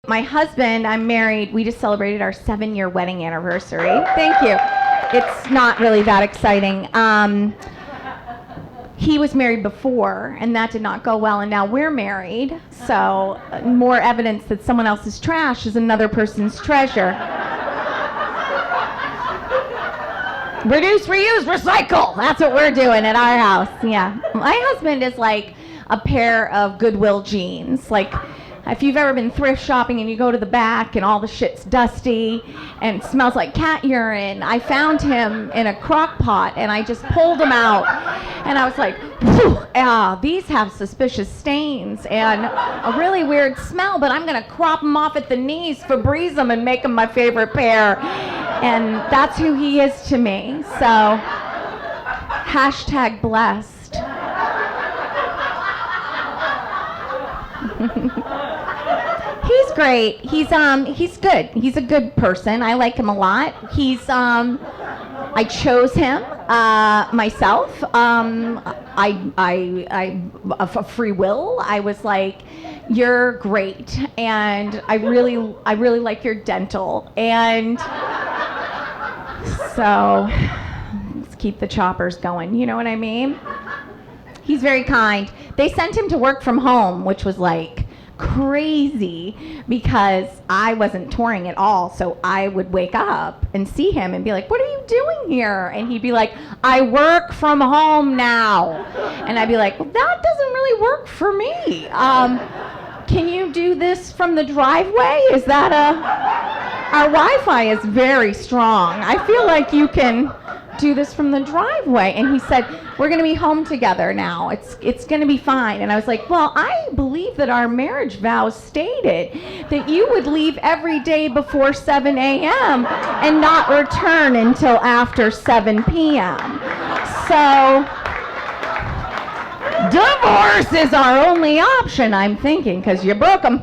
My husband, I'm married. We just celebrated our 7-year wedding anniversary. Thank you. It's not really that exciting. He was married before, and that did not go well, and now we're married. So more evidence that someone else's trash is another person's treasure. Reduce, reuse, recycle. That's what we're doing at our house. Yeah. My husband is like a pair of Goodwill jeans. Like, if you've ever been thrift shopping and you go to the back and all the shit's dusty and it smells like cat urine, I found him in a crock pot and I just pulled him out and I was like, these have suspicious stains and a really weird smell, but I'm gonna crop them off at the knees, Febreze them, and make them my favorite pair. And that's who he is to me. So, #blessed. He's great. He's good. He's a good person. I like him a lot. I chose him myself. For free will. I was like, you're great, and I really like your dental, and so let's keep the choppers going. You know what I mean? He's very kind. They sent him to work from home, which was like crazy because I wasn't touring at all. So I would wake up and see him and be like, what are you doing here? And he'd be like, I work from home now. And I'd be like, well, that doesn't really work for me. Can you do this from the driveway? Is that our Wi-Fi is very strong. I feel like you can do this from the driveway. And he said, we're going to be home together now. It's going to be fine. And I was like, well, I believe that our marriage vows stated that you would leave every day before 7 a.m. and not return until after 7 p.m. So divorce is our only option, I'm thinking, because you broke them.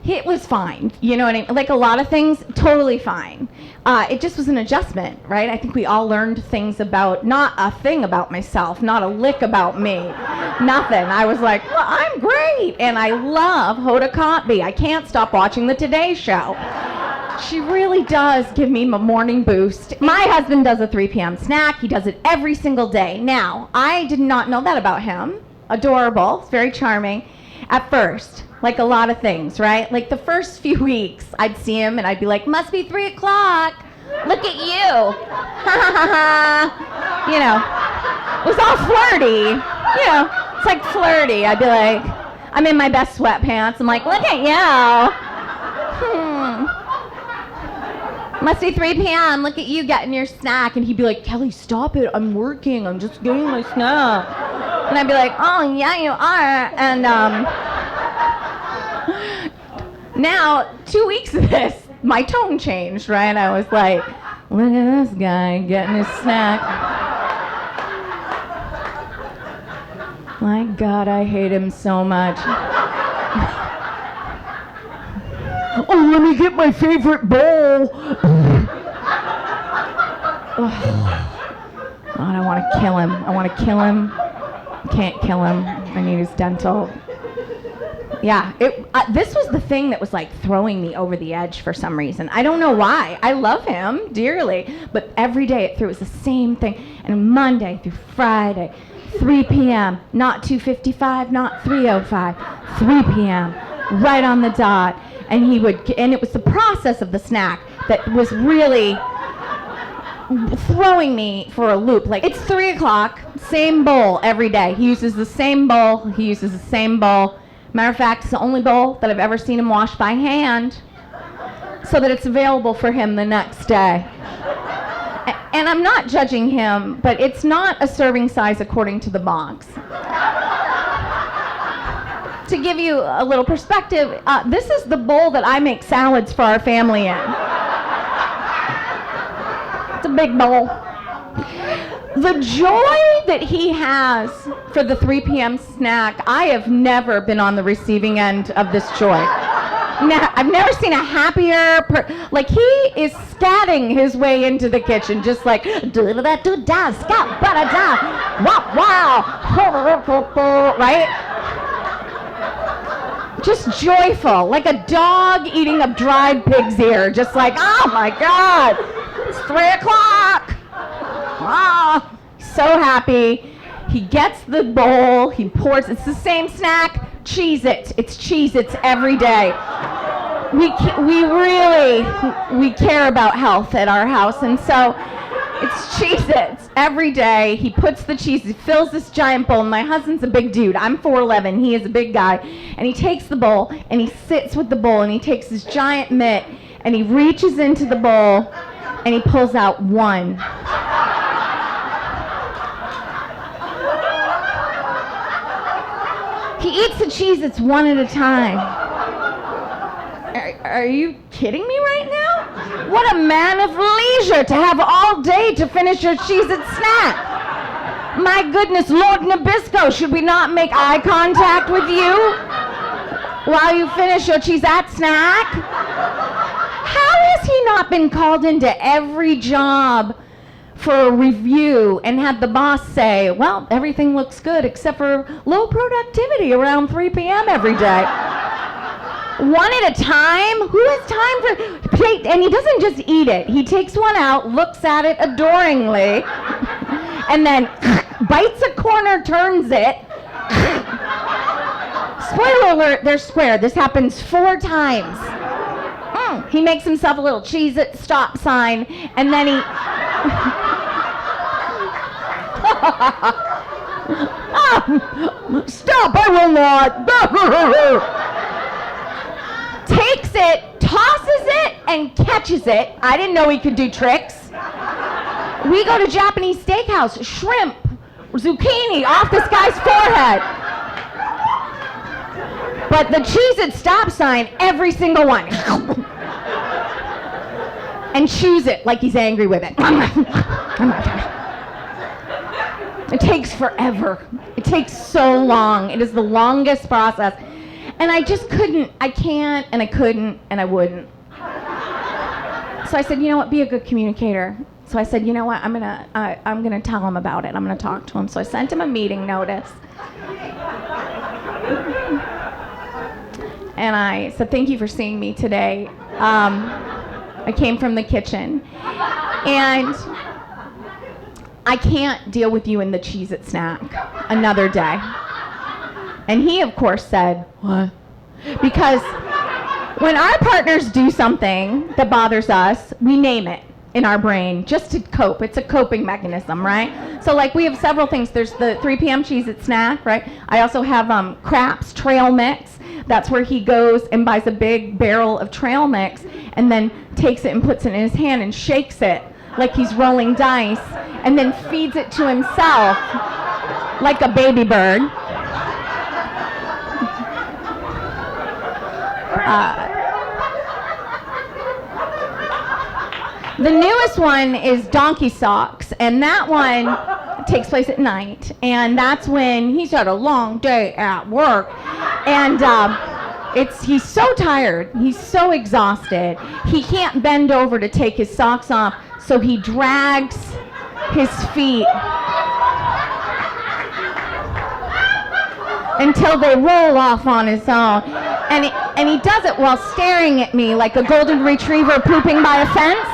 It was fine, you know what I mean? Like a lot of things, totally fine. It just was an adjustment, right? I think we all learned things about, not a thing about myself, not a lick about me, nothing. I was like, well, I'm great, and I love Hoda Kotb. I can't stop watching the Today Show. She really does give me a morning boost. My husband does a 3 p.m. snack. He does it every single day. Now, I did not know that about him. Adorable, it's very charming. At first, like a lot of things, right? Like the first few weeks, I'd see him and I'd be like, must be 3 o'clock. Look at you. You know, it was all flirty. You know, it's like flirty. I'd be like, I'm in my best sweatpants. I'm like, look at you. Must be 3 p.m. Look at you getting your snack. And he'd be like, Kelly, stop it. I'm working. I'm just getting my snack. And I'd be like, oh, yeah, you are. And now, 2 weeks of this, my tone changed, right? I was like, look at this guy getting his snack. My God, I hate him so much. Oh, let me get my favorite bowl. God, I want to kill him. Can't kill him. I need his dental. Yeah, this was the thing that was like throwing me over the edge for some reason. I don't know why. I love him dearly, but every day it was the same thing. And Monday through Friday, 3 p.m., not 2:55, not 3:05, 3 p.m., right on the dot. And and it was the process of the snack that was really throwing me for a loop. Like, it's 3 o'clock, same bowl every day. He uses the same bowl. Matter of fact, it's the only bowl that I've ever seen him wash by hand so that it's available for him the next day. And I'm not judging him, but it's not a serving size according to the box. To give you a little perspective, this is the bowl that I make salads for our family in. It's a big bowl. The joy that he has for the 3 p.m. snack, I have never been on the receiving end of this joy. I've never seen a happier like, he is scatting his way into the kitchen, just like wow, right? just joyful, like a dog eating a dried pig's ear, just like, oh my God, it's 3 o'clock. Ah, so happy. He gets the bowl, he pours, it's the same snack, Cheez-Its. It's Cheez-Its every day. We care about health at our house, and so it's Cheez-Its every day. He puts the cheese, he fills this giant bowl. My husband's a big dude. I'm 4'11", he is a big guy. And he takes the bowl, and he sits with the bowl, and he takes this giant mitt, and he reaches into the bowl, and he pulls out one. He eats the Cheez-Its one at a time. Are you kidding me right now? What a man of leisure to have all day to finish your Cheez-It snack. My goodness, Lord Nabisco, should we not make eye contact with you while you finish your Cheez-It snack? How has he not been called into every job for a review and had the boss say, well, everything looks good except for low productivity around 3 p.m. every day? One at a time? Who has time for... And he doesn't just eat it. He takes one out, looks at it adoringly, and then bites a corner, turns it. Spoiler alert, they're square. This happens 4 times. He makes himself a little Cheez-It stop sign, and then he... Stop, I will not! Takes it, tosses it, and catches it. I didn't know he could do tricks. We go to Japanese steakhouse, shrimp, zucchini off this guy's forehead. But the Cheez-It stop sign, every single one. And chews it like he's angry with it. It takes forever. It takes so long. It is the longest process. And I just couldn't, I can't, and I couldn't, and I wouldn't. So I said, you know what, be a good communicator. So I said, you know what, I'm gonna tell him about it. I'm gonna talk to him. So I sent him a meeting notice. And I said, thank you for seeing me today. I came from the kitchen. And I can't deal with you in the Cheez-It snack another day. And he, of course, said, what? Because when our partners do something that bothers us, we name it in our brain just to cope. It's a coping mechanism, right? So, like, we have several things. There's the 3 p.m. Cheez-It snack, right? I also have Craps Trail Mix. That's where he goes and buys a big barrel of trail mix and then takes it and puts it in his hand and shakes it like he's rolling dice and then feeds it to himself like a baby bird. The newest one is Donkey Socks, and that one takes place at night, and that's when he's had a long day at work, and he's so tired, he's so exhausted, he can't bend over to take his socks off, so he drags his feet until they roll off on his own. And he does it while staring at me like a golden retriever pooping by a fence.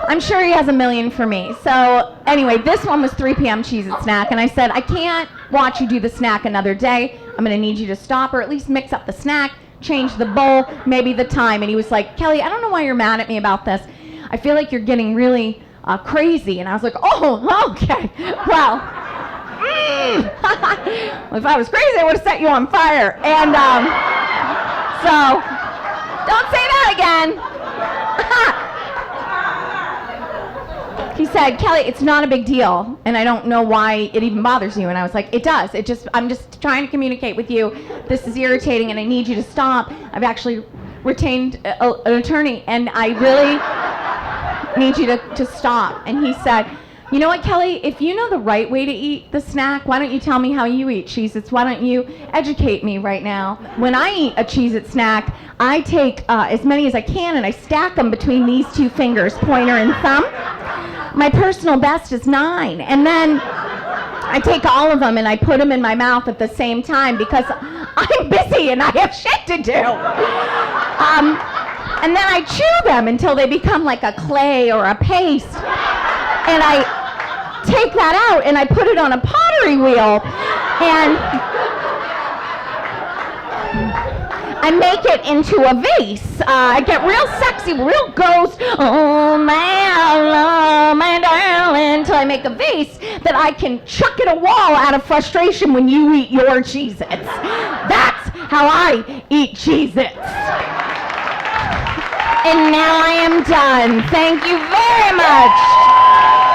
I'm sure he has a million for me. So anyway, this one was 3 p.m. Cheez-It snack, and I said, I can't watch you do the snack another day. I'm going to need you to stop or at least mix up the snack, change the bowl, maybe the time. And he was like, Kelly, I don't know why you're mad at me about this. I feel like you're getting really crazy. And I was like, oh, okay. Well, if I was crazy, I would have set you on fire. And so, don't say that again. He said, Kelly, it's not a big deal, and I don't know why it even bothers you. And I was like, it does. I'm just trying to communicate with you. This is irritating, and I need you to stop. I've actually retained an attorney, and I really need you to stop. And he said, you know what, Kelly, if you know the right way to eat the snack, why don't you tell me how you eat Cheez-Its? Why don't you educate me right now? When I eat a Cheez-It snack, I take as many as I can, and I stack them between these two fingers, pointer and thumb. My personal best is 9. And then I take all of them and I put them in my mouth at the same time because I'm busy and I have shit to do. And then I chew them until they become like a clay or a paste. And I take that out and I put it on a pottery wheel. And I make it into a vase. I get real sexy, real ghost. Oh, my darling, until I make a vase that I can chuck at a wall out of frustration when you eat your Cheez-Its. That's how I eat Cheez-Its. And now I am done. Thank you very much.